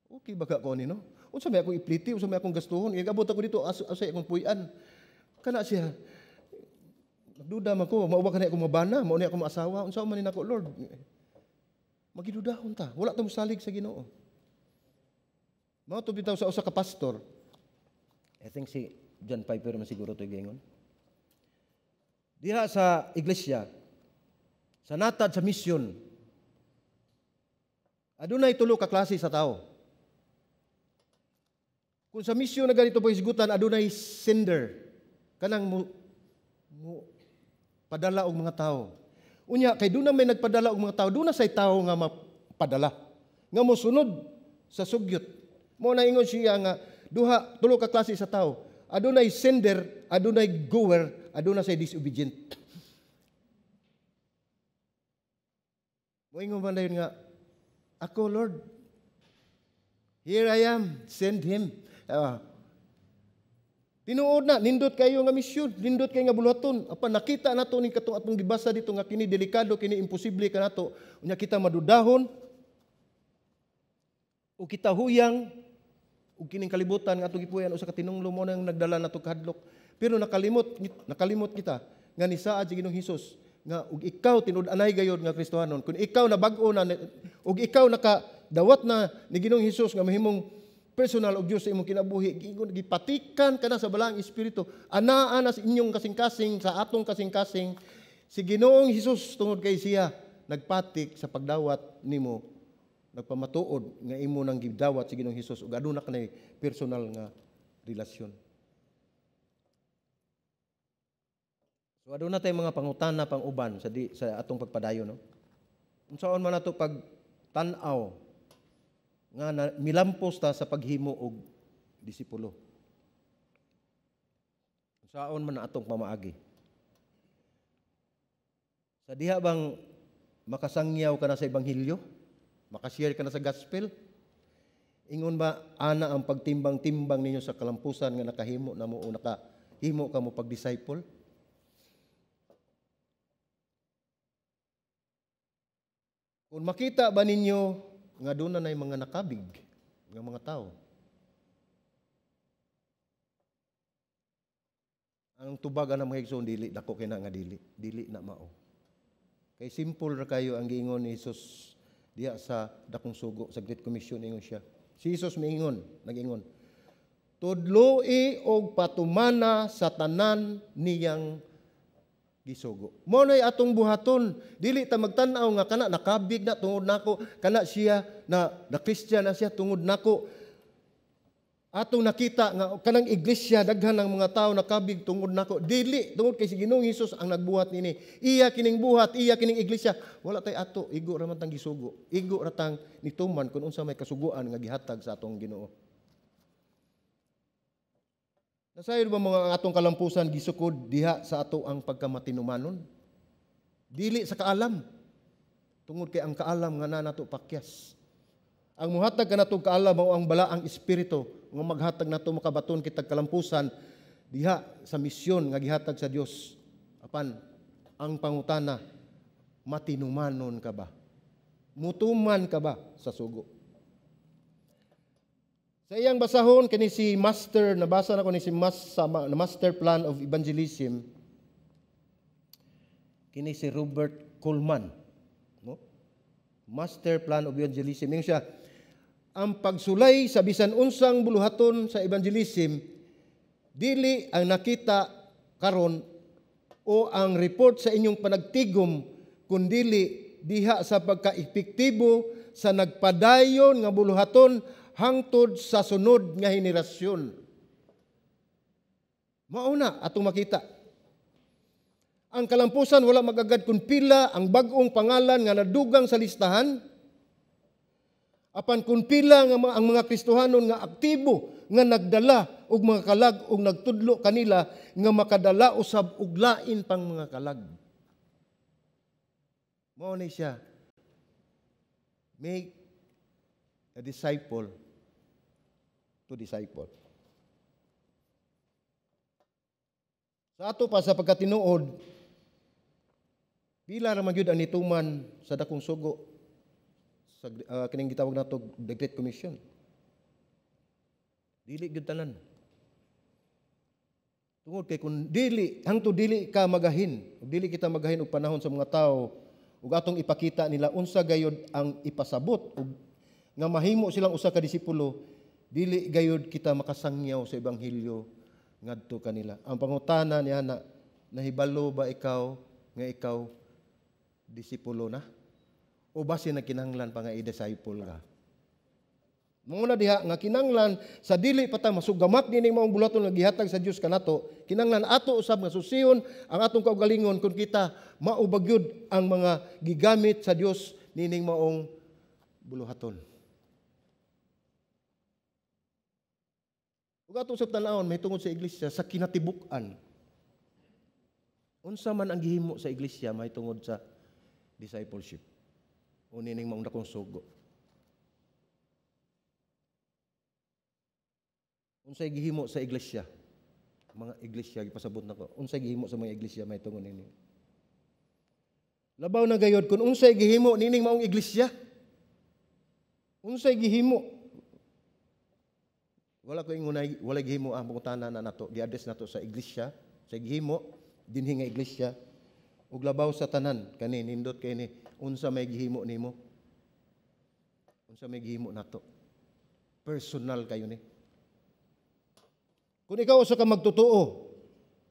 Okay ba ka ko ni no? Unsa may akong ipliti, unsa may akong gastuhon, igabot ako dito asay akong puy-an. Kana siya nagduda man ko, mauba ka na akong mabana, mao ni akong asawa, unsa man ni nako Lord. Magidudahon ta, wala ta mosalig sa Ginoo. Mao to bitaw sa usa ka pastor. I think si John Piper man siguro to gingon. Diha sa iglesia, sa natad sa misyon, adunay tulo ka klase sa tao. Kung sa misyon na ganito po isgutan, adunay sender, kanang mo padala og mga tao. Unya, kay doon na may nagpadala og mga tao, doon na say tao nga mapadala. Nga mo sunod sa sugyot. Mo na ingon siya nga, tulo ka klase sa tao. Adunay sender, adunay goer, adunay say disobedient. Mo ingon man dayon nga, ako Lord, here I am, send him. Tinuod na, nindot kayo nga misyon, nindot kayo nga buluhaton. Apa nakita nato ning katong atong gibasa dito nga kini delikado, kini imposible kanato. Unya kita madudahon o kita huyang ug kining kalibutan nga atong gipuy-an usa ka tinunglo mo nang nagdala nato kahadlok. Pero nakalimot kita nga ni saad si Ginoong Hesus nga ug ikaw tinud-anay gayud nga Kristohanon. Kun ikaw na bag-o na ug ikaw nakadawat na ni Ginoong Hesus nga mahimong personal og Dios sa imong kinabuhi, gipatikan kana sa balaang espiritu, anaa na sa inyong kasing-kasing, sa atong kasing-kasing, si Ginoong Hesus tungod kay siya nagpatik sa pagdawat nimo, nagpamatuod nga imo nang gidawat si Ginoong Hesus ug aduna kanay personal nga relasyon. So aduna tay mga pangutana pang uban sa atong pagpadayon, no. Unsaon man nato pag tan-aw nga milampos ta sa paghimo og disipulo. Saon man atong pamaagi. Sa diha bang makasangyaw ka na sa ebanghelyo? Makashare ka na sa gospel? Ingon ba ana ang pagtimbang-timbang ninyo sa kalampusan nga nakahimo na mo o nakahimo ka mo pag-disciple? Kung makita ba ninyo nga doon na mga nakabig ng mga tao. Ang tubagan ng mga igsoon, dili, dako kina nga dili na mao. Kay simple ra kayo ang giingon ni Jesus diya sa dakong sugo, sa Great Commission, ingon siya. Si Jesus miingon, nag-ingon, tudloi og patumana sa tanan niyang gisugo. Mo nay atong buhaton, dili ta magtan-aw nga kana nakabig na tungod nako, kana siya na Christian na siya tungod nako. Atong nakita nga kanang iglesia daghan ng mga tao nakabig tungod nako. Dili tungod kay si Ginoong Hesus ang nagbuhat nini. Iya kining buhat, iya kining iglesia. Wala tay ato, igo ra man tang gisugo. Igo ra tang nituman kun unsa may kasuguan nga gihatag sa atong Ginoo. Nasayon ba mga atong kalampusan gisukod diha sa ato ang pagkamatinumanon? Dili sa kaalam. Tungod kay ang kaalam nga na nato pakyas. Ang muhatag kanatong kaalam mao ang balaang espiritu nga maghatag nato makabaton kitag kalampusan diha sa misyon nga gihatag sa Dios. Apan ang pangutana, matinumanon ka ba? Mutuman ka ba sa sugo? Sa iyang basahon kini si Master, nabasa na ko ni si Master Plan of Evangelism, kini si Robert Coleman, no? Master Plan of Evangelism. Yung siya, ang pagsulay sa bisan unsang buluhaton sa evangelism, dili ang nakita karon o ang report sa inyong panagtigom, kundili diha sa pagka-epektibo sa nagpadayon nga buluhaton hangtod sa sunod nga henerasyon. Mauna atong makita. Ang kalampusan wala magagad kung pila ang bag-ong pangalan nga nadugang sa listahan. Apan kung pila nga ang mga Kristohanon nga aktibo nga nagdala og mga kalag og nagtudlo kanila nga makadala usab og lain pang mga kalag. Mao ni siya. Make a disciple to disciple. Sa ato pa sa pagkatinuod, pila ra man gyud ang nituman sa dakong sugo sa kining gitawag nato the Great Commission. Dili gyud tanan. Tungod kay kun hangtod dili ka magahin, dili kita magahin og panahon sa mga tawo ug atong ipakita nila unsa gayud ang ipasabot ug nga mahimo silang usa ka disipulo, dili gayud kita makasangyaw sa ebanghelyo ngadto kanila. Ang pangutana niya na nahibalo ba ikaw nga ikaw disipulo na? O basi na kinahanglan pa nga i-disciple ka? Muna diha nga kinahanglan sa dili pa ta masugamak nining maong bulaton nga gihatag sa Dios kanato, kinahanglan ato usab nga susiyon ang atong kaugalingon kung kita maubagyod ang mga gigamit sa Dios nining maong buluhaton. Ug atong sabtan-aon may tungod sa iglesia sa kinatibuk-an. Unsa man ang gihimo sa iglesia may tungod sa discipleship. O nining maong dakong sugo. Unsay gihimo sa iglesia? Mga iglesia gipasabot nako. Unsay gihimo sa mga iglesia may tungod nini? Labaw na gayod kun unsay gihimo nining maong iglesia? Unsay gihimo? Wala ko ingunay wala gihimo ang pangutana na nato, gi-address nato sa iglesia, sa gihimo dinhi nga iglesia. Ug labaw sa tanan kani nindot kay ni unsa may gihimo nimo? Unsa may gihimo nato? Personal kayo ni. Kung ikaw usa ka magtotoo,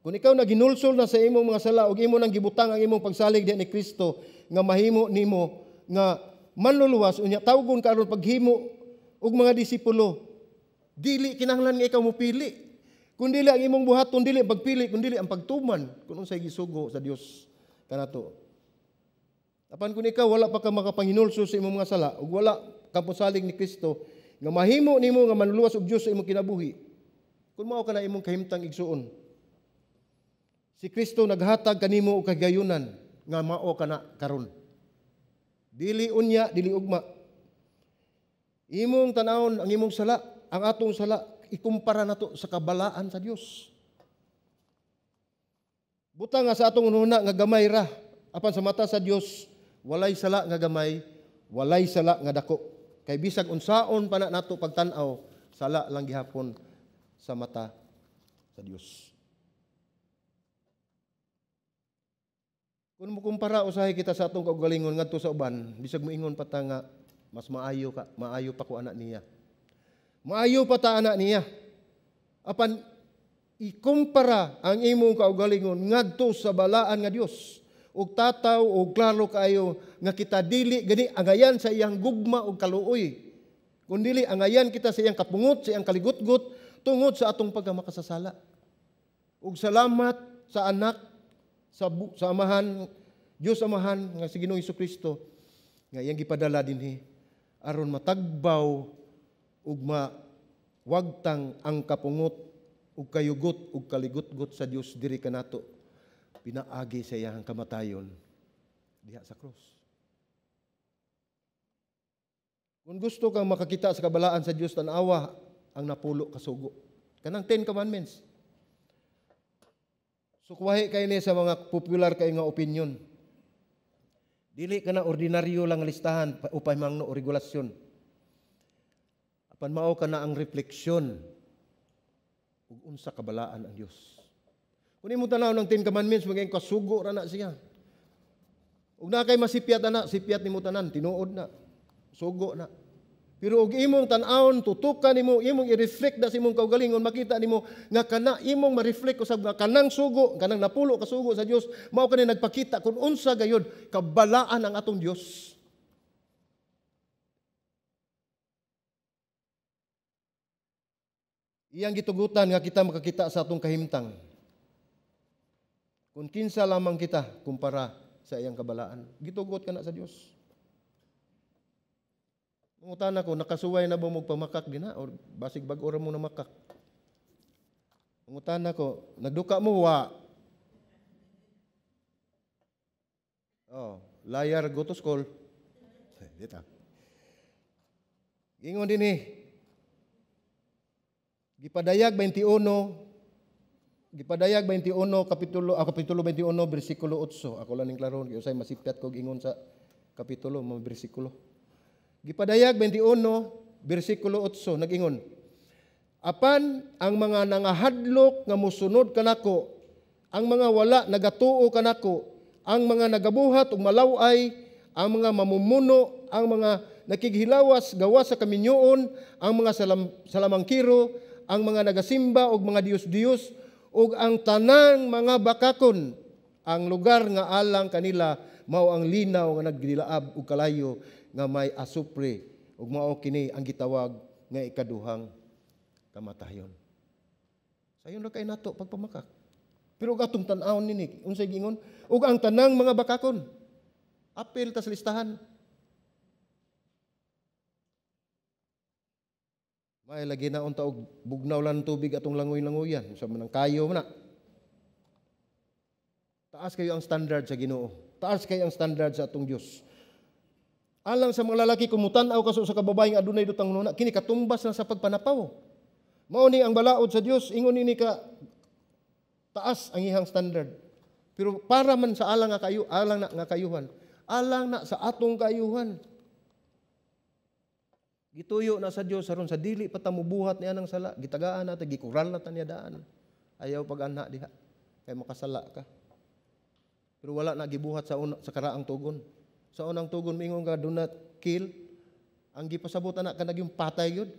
kung ikaw naginulsol na sa imong mga sala ug imo nang gibutang ang imong pagsalig diha ni Kristo nga mahimo nimo nga manluluwas unya tawgon karon paghimo og mga disipulo, dili kinahanglan nga ikaw mopili. Kun dili ang imong buhaton dili pagpili, kun dili ang pagtuman kun unsay gisugo sa Dios kanato. Apan kung ikaw wala pa ka makapanginulso sa imong mga sala ug wala ka posalig ni Kristo nga mahimo nimo nga manluwas og Dios sa imong kinabuhi, kun mao ka na imong kahimtang igsuon, si Kristo naghatag kanimo og kagayunan nga mao kana karon. Dili unya, dili ugma. Imong tanawon ang imong sala, ang atong sala ikumpara nato sa kabalaan sa Dios. Butang nga sa atong ununa nga gamay ra, apan sa mata sa Dios walay sala nga gamay, walay sala nga dako. Kay bisag unsaon pa na nato pagtan-aw, sala lang gihapon sa mata sa Dios. Kung mo kumpara usahay kita sa atong kaugalingon ngadto sa uban, bisag moingon pa ta nga mas maayo pa ko anak niya. Maayo pa ta anak niya. Apan ikumpara ang imong kaugalingon ngadto sa balaan nga Dios. Ug tataw og klaro kayo nga kita dili gani angayan sa iyang gugma ug kaluoy. Kundili angayan kita sa iyang kapungot, sa iyang kaligutgot tungod sa atong pagkamakasasala. Ug salamat sa anak sa amahan, Dios amahan nga si Ginoong Hesukristo nga iyang gipadala dinhi aron matagbaw ug mawagtang ang kapungot ug kayugot ug kaligutgot sa Dios diri kanato pinaagi sa iyang kamatayon diha sa krus. Kung gusto kang makakita sa kabalaan sa Dios, tanawa ang napulo kasugo. Kanang 10 Commandments. Sukwahi kayo ni sa mga popular kayo nga opinion. Dili ka na ordinaryo lang listahan upay mangno o regulasyon. Apan mao ka na ang refleksyon ug unsa kabalaan ang Dios. Kung imo tanaw ng 10 Commandments, maging kasugo ra na siya. Ug na kay masipyat ana, sipyat nimo tanan, tinuod na. Sugo na. Pero og imong tan-awon, tutukan nimo, imong i-reflect na sa imong kaugalingon, makita nimo nga kana imong ma-reflect usab nga kanang sugo, kanang napulo ka sugo sa Dios, mao kani nagpakita kung unsa gayud kabalaan ang atong Dios. Iyang gitugutan nga kita makakita sa atong kahimtang. Kung kinsa lamang kita kumpara sa iyang kabalaan, gitugot ka na sa Dios. Mungutan ako, nakasuway na ba mo pamakak gina o basig bag ora mo na makak? Mungutan ako, nagduka mo wa. Oh, liar go to school. Dita. Gingon din Gipadayag 21 kapitulo 21 bersikulo 8. Ako lang ning klaro, usay masipyat ko gingon sa kapitulo mo bersikulo. Gipadayag 21, versikulo 8, nag-ingon, apan ang mga nangahadlok nga musunod kanako, ang mga wala nagatuo kanako, ang mga nagabuhat ug malaway, ang mga mamumuno, ang mga nakighilawas gawa sa kaminyoon, ang mga salamangkiro, ang mga nagasimba og mga diyos-diyos, ug ang tanang mga bakakon, ang lugar nga alang kanila mao ang linaw nga nagdilaab ug kalayo nga may asupre ug mao kini ang gitawag nga ikaduhang kamatayon. Sayon ra kay nato pagpamakak. Pero atong tan-awon nini unsay gingon? Ug ang tanang mga bakakon. Apil ta sa listahan. May lagi na unta og bugnaw lang tubig atong langoy-langoyan sa manang kayo man na. Taas kayo ang standard sa Ginoo. Taas kayo ang standard sa atong Dios. Alang sa mga lalaki kumutan-aw kaso sa kababae nga adunay dutang nuna, kini katumbas na sa pagpanapaw. Mao ni ang balaod sa Dios, ingon ini ka taas ang ihang standard. Pero para man sa alang nga kayuhan, alang na sa atong kayuhan. Gituyo na sa Dios aron sa dili pa ta mubuhat niya ng sala, gitagaan natin, gikural na ta niya daan. Ayaw pag-anha diha kay makasala ka. Pero wala na gibuhat sa karaang tugon. Sa unang tugon mingon ka do not kill. Ang gipasabot na ka nagyong patay yun.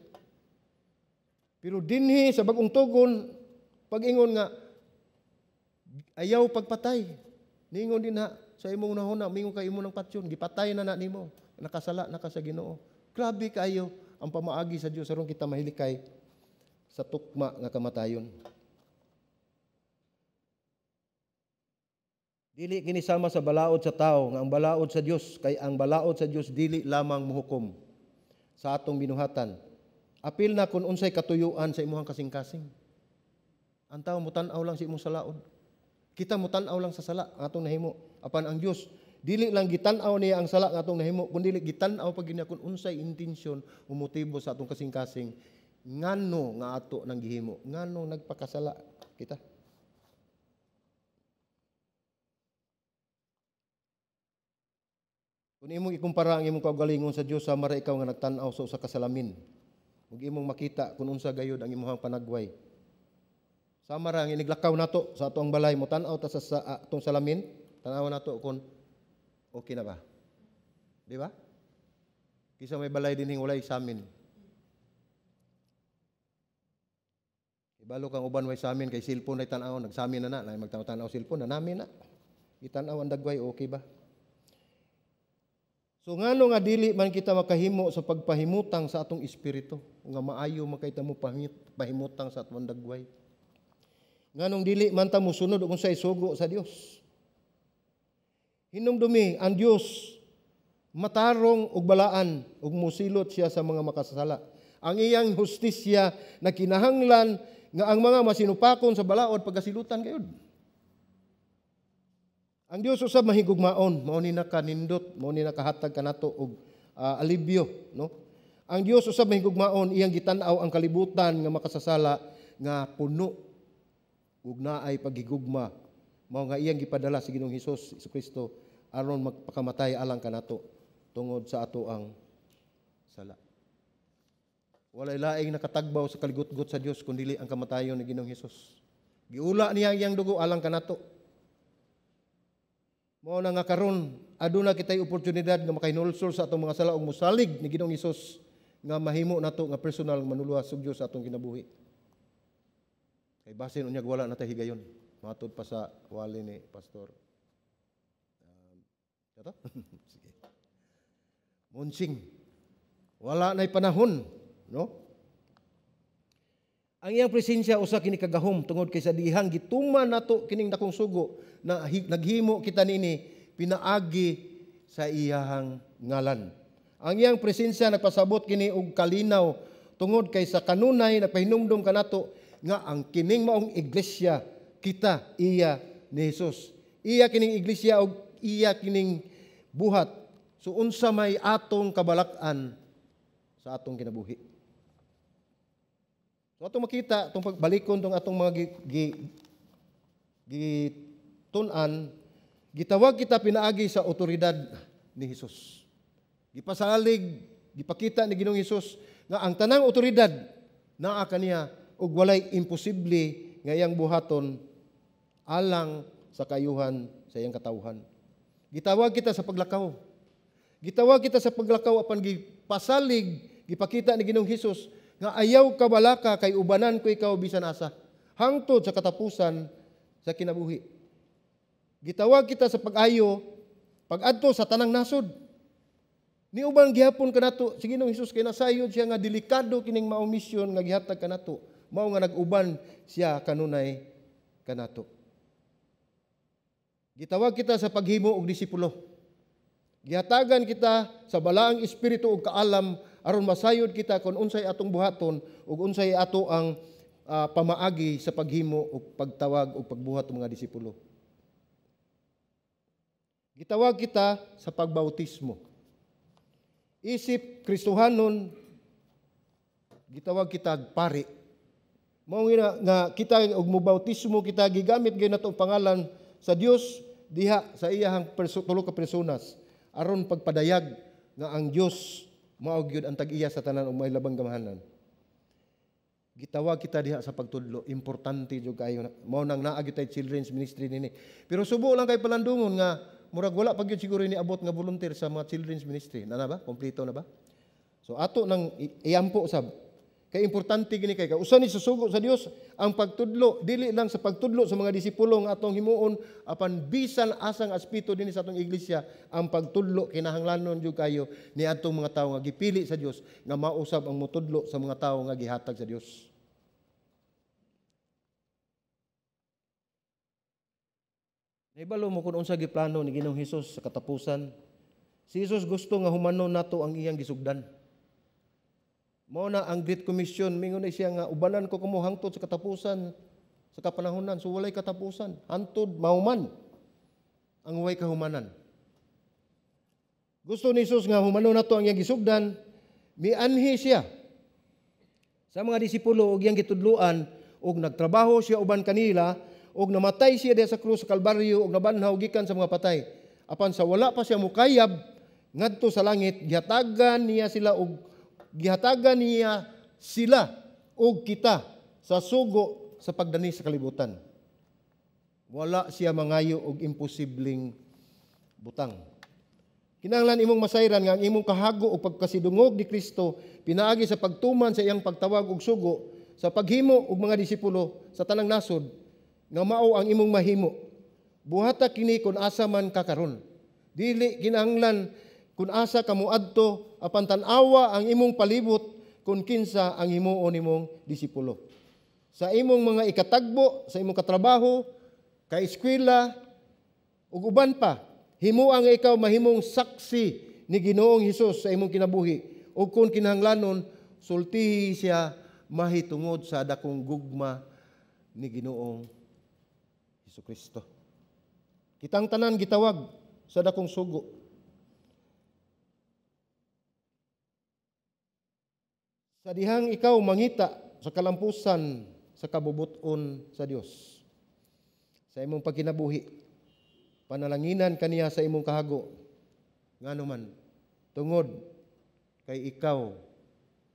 Pero dinhi sa bagong tugon pag-ingon nga ayaw pagpatay. Ningon din na sa imong nahuna mingon ka imo ng patyon gipatay na nimo. Nakasala na ka sa Ginoo. Grabe kayo ang pamaagi sa Dios aron kita mahilikay sa tukma nga kamatayon. Dili kini sama sa balaod sa tao nga ang balaod sa Dios kay ang balaod sa Dios dili lamang muhukom sa atong binuhatan. Apil na kung unsay katuyuan sa imong kasing-kasing. Ang tao mutan-aw lang sa imong salaod. Kita mutan-aw lang sa sala nga atong nahimo. Apan ang Dios dili lang gitan-aw niya ang sala nga atong nahimo, kundi gitan-aw pag niya kung unsay intensyon o motibo sa atong kasing-kasing ngano nga ato nang gihimo, ngano nagpakasala kita. Kung imong ikumpara ang imong kaugalingon sa Dios sama ra ikaw nga nagtan-aw sa usa ka salamin, ug imong makita kung unsa gayud ang imong panagway. Sama ra ang iniglakaw nato sa atong balay mo tan-aw ta sa atong salamin, tan-aw nato kung okay na ba? Di ba? Kisa may balay dinhing walay samin. Ibalo kang uban way samin kay cellphone ay tan-aw nagsamin na magtanaw-tanaw cellphone na namin na. Itan-aw ang dagway okay ba? So ngano nga dili man kita makahimo sa pagpahimutang sa atong espiritu nga maayo makita mo pahimutang sa atong dagway. Nganong dili man ta mosunod og unsay sugo sa Dios. Hinumdumi ang Dios matarong og balaan ug mosilot siya sa mga makasasala. Ang iyang hustisya na kinahanglan nga ang mga masinupakon sa balaod pagasilutan gayud. Ang Dios usab mahigugmaon, mao ni nakanindot, mao ni nakahatag kanato og alibyo, no? Ang Dios usab mahigugmaon, iyang gitan-aw ang kalibutan nga makasasala nga puno ug naay paghigugma. Mao nga iyang gipadala sa Ginoong Hesus Kristo aron magpakamatay alang kanato tungod sa ato ang sala. Walay laing nakatagbaw sa kaligutgot sa Dios kundi ang kamatayon ni Ginoong Hesus. Giula niya iyang dugo alang kanato. Mao na nga karon aduna kitay oportunidad nga makahinulsol sa atong mga sala ug mosalig ni Ginoong Hesus nga mahimo nato nga personal manuluwas sa Dios sa atong kinabuhi. Kay basin unyag wala na tay higayon. Matod pa sa wali ni Pastor. Ito? Sige. Munsing. Wala na'y panahon, no? Ang iyang presensya usa kini kagahom tungod kay sa dihang gituman nato kining dakong sugo na naghimo kita nini pinaagi sa iyahang ngalan. Ang iyang presensya nagpasabot kini og kalinaw tungod kay sa kanunay nagpahinumdom kanato nga ang kining maong iglesia kita iya ni Jesus. Iya kining iglesia og iya kining buhat. So unsa may atong kabalak-an sa atong kinabuhi. So atong makita atong pagbalikon tong atong mga gitun-an, gitawag kita pinaagi sa otoridad ni Jesus. Gipasalig, gipakita ni Ginoong Hesus nga ang tanang otoridad naa kaniya ug walay imposible nga iyang buhaton alang sa kayuhan sa iyang katawhan. Gitawag kita sa paglakaw. Gitawag kita sa paglakaw apan gipasalig, gipakita ni Ginoong Hesus nga ayaw ka balaka kay ubanan ko ikaw bisan asa hangtod sa katapusan sa kinabuhi. Gitawag kita sa pag-ayo pag-adto sa tanang nasod. Ni ubang gihapon kanato si Ginoong Hesus kay nasayod siya nga delikado kining maong misyon nga gihatag kanato. Mao nga nag-uban siya kanunay kanato. Gitawag kita sa paghimo og disipulo. Gihatagan kita sa balaang espiritu ug kaalam aron masayod kita kung unsay atong buhaton ug unsay ato ang pamaagi sa paghimo ug pagtawag ug pagbuhat ng mga disipulo. Gitawag kita sa pagbautismo. Isip Kristohanon, gitawag kita pari. Mao nga kita og mobautismo kita gigamit gyud nato pangalan sa Dios diha sa iyang tulo ka personas aron pagpadayag nga ang Dios mao gyud ang tag-iya sa tanan ug may labang gamahanan. Gitawag kita diha sa pagtudlo, importante jud kayo. Mao nang naa gyud tay children's ministry nini. Pero subo lang kay palandungon nga murag wala pa gyud siguro ni abot nga volunteer sa mga children's ministry. Na ba? Kompleto na ba? So ato nang iyampo sab. Kay importante gini kay usa ni susugo sa Dios ang pagtudlo dili lang sa pagtudlo sa mga disipulo nga atong himuon apan bisan asang aspeto dinhi sa atong iglesia ang pagtudlo kinahanglanon jud kayo ni atong mga tawo nga gipili sa Dios nga mausab ang mutudlo sa mga tawo nga gihatag sa Dios. Naibalo mo kung unsa giplano ni Ginoong Hesus sa katapusan. Si Hesus gusto nga humanon nato ang iyang gisugdan. Mao na ang Great Commission, mingon na siya nga ubanan ko kamo hangtod sa katapusan sa kapanahonan. So walay katapusan, hangtod mauman ang way kahumanan. Gusto ni Jesus nga humanon nato ang iyang gisugdan, mianhi siya sa mga disipulo og iyang gitudloan og nagtrabaho siya uban kanila og namatay siya diha sa krus sa Kalbaryo og nabanhaw gikan sa mga patay. Apan sa wala pa siya mukayab ngadto sa langit, gihatagan niya sila og kita sa sugo sa pagdani sa kalibutan. Wala siya mangayo og imposibleng butang. Kinahanglan imong masayran nga ang imong kahago o pagkasidungog ni Kristo pinaagi sa pagtuman sa iyang pagtawag og sugo sa paghimo og mga disipulo sa tanang nasod nga mao ang imong mahimo. Buhata kini kun asa man ka karon. Dili kinahanglan kun asa ka moadto apan tan-awa ang imong palibot kun kinsa ang himuon nimong disipulo. Sa imong mga ikatagbo, sa imong katrabaho, ka-eskwela ug uban pa, himuang nga ikaw mahimong saksi ni Ginoong Hesus sa imong kinabuhi ug kun kinahanglanon sultihi siya mahitungod sa dakong gugma ni Ginoong Hesukristo. Kitang tanan gitawag sa dakong sugo. Sa dihang ikaw mangita sa kalampusan sa kabubuton sa Dios. Sa imong pagkinabuhi, panalanginan kaniya sa imong kahago. Nganuman, tungod kay ikaw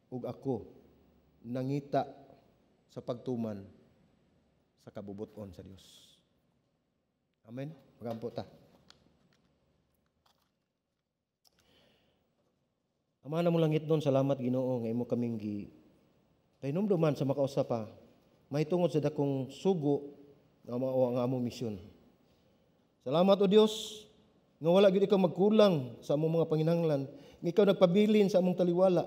ug ako nangita sa pagtuman sa kabubuton sa Dios. Amen. Magampo ta. Ama na mo langit nun, salamat Ginoo nga imo kaming pahinumduman sa makausa pa. Mahitungod sa dakong sugo nga mao ang among misyon. Salamat o Dios nga wala gyud ikaw magkulang sa among mga panginahanglan. Nga ikaw nagpabilin sa among taliwala.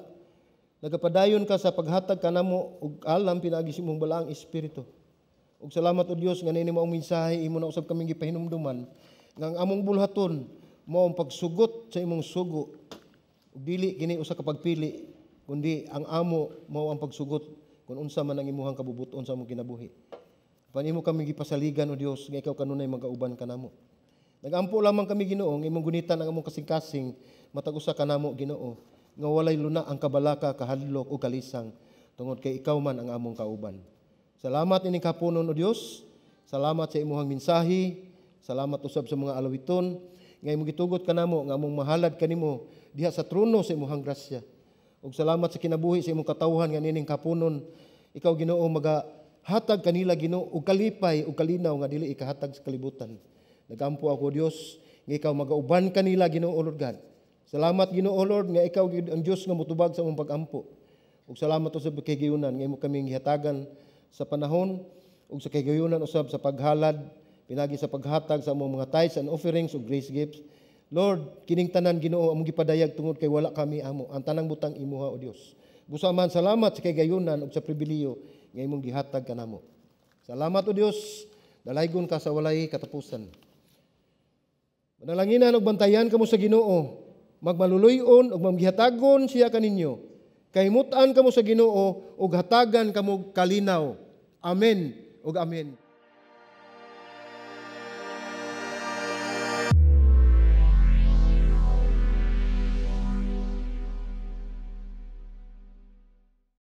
Nagapadayon ka sa paghatag kanamo og alam pinaagi sa imong balaang espiritu. Ug salamat o Dios nga nini maong mensahe imo na usab kaming gipahinumduman nga ang among bulhaton mao ang pagsugot sa imong sugo. Ug dili kini usa ka pagpili kundi ang amo mao ang pagsugot kung unsa man ang imuhang kabubuton sa among kinabuhi. Panimo kami gipasaligan o Dios nga ikaw kanunay magauban kanamo. Nagampo lamang kami Ginoo nga imong gunitan ang among kasing-kasing matag usa kanamo Ginoo nga walay luna ang kabalaka, kahadlok o kalisang tungod kay ikaw man ang among kauban. Salamat ining kapunon o Dios. Salamat sa imuhang mensahe. Salamat usab sa mga alawiton nga imong gitugot kanamo nga among mahalad kanimo diha sa trono sa imuhang grasya. Ug salamat sa kinabuhi sa imong katawhan nga nining kapunon ikaw Ginoo hatag kanila Ginoo og kalipay ug kalinaw nga dili ikahatag sa kalibutan. Nagampo ako Dios nga ikaw magauban kanila Ginoo Lord God. Salamat Ginoo Lord nga ikaw ang Dios nga motubag sa among pag-ampo. Ug salamat usab kay gayunan nga imo kaming gihatagan sa panahon ug sa kayunan usab sa paghalad pinagi sa paghatag sa among mga tithes and offerings ug grace gifts. Lord, kining tanan Ginoo among gipadayag tungod kay wala kami amo. Ang tanang butang imuha o Dios. Busa man salamat sa kayunan ug sa pribiliyo nga imong gihatag kanamo. Salamat o Dios, dalaygon ka sa walay katapusan. Manalanginan ug bantayan kamo sa Ginoo, magmaluluyon ug mamgihatagon siya kaninyo. Kahimutan kamo sa Ginoo ug hatagan kamo kalinaw. Amen ug amen.